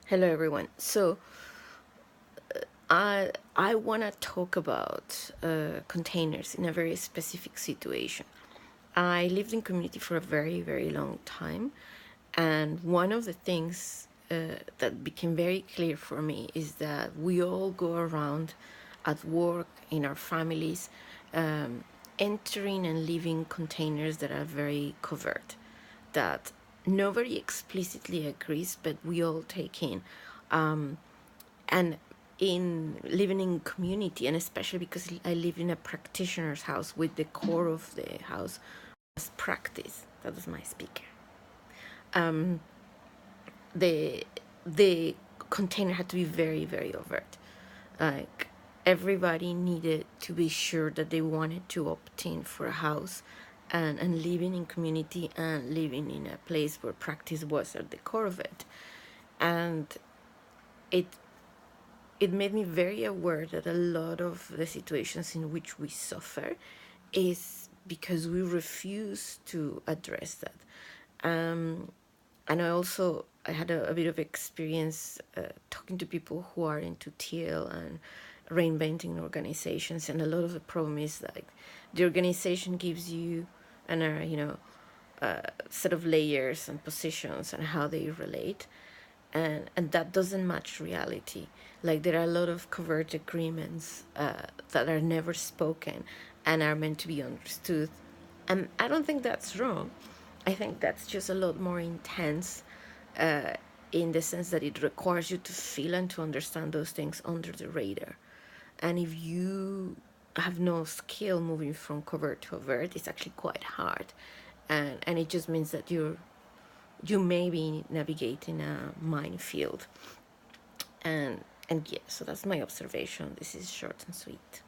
Hello, everyone. I want to talk about containers in a very specific situation. I lived in community for a very long time, and one of the things that became very clear for me is that we all go around at work, in our families, entering and leaving containers that are very covert, that nobody explicitly agrees, but we all take in. And in living in community, and especially because I live in a practitioner's house with the core of the house as practice, that was my speaker. The container had to be very overt. Like, everybody needed to be sure that they wanted to opt in for a house, and living in community and living in a place where practice was at the core of it. And it it made me very aware that a lot of the situations in which we suffer is because we refuse to address that. And I had a bit of experience talking to people who are into TL and reinventing organizations, and a lot of the problem is like the organization gives you an set of layers and positions and how they relate, and that doesn't match reality. Like, there are a lot of covert agreements that are never spoken and are meant to be understood, and I don't think that's wrong. I think that's just a lot more intense, in the sense that it requires you to feel and to understand those things under the radar. And if you have no skill moving from covert to overt, it's actually quite hard, and it just means that you may be navigating a minefield. And yeah, so that's my observation. This is short and sweet.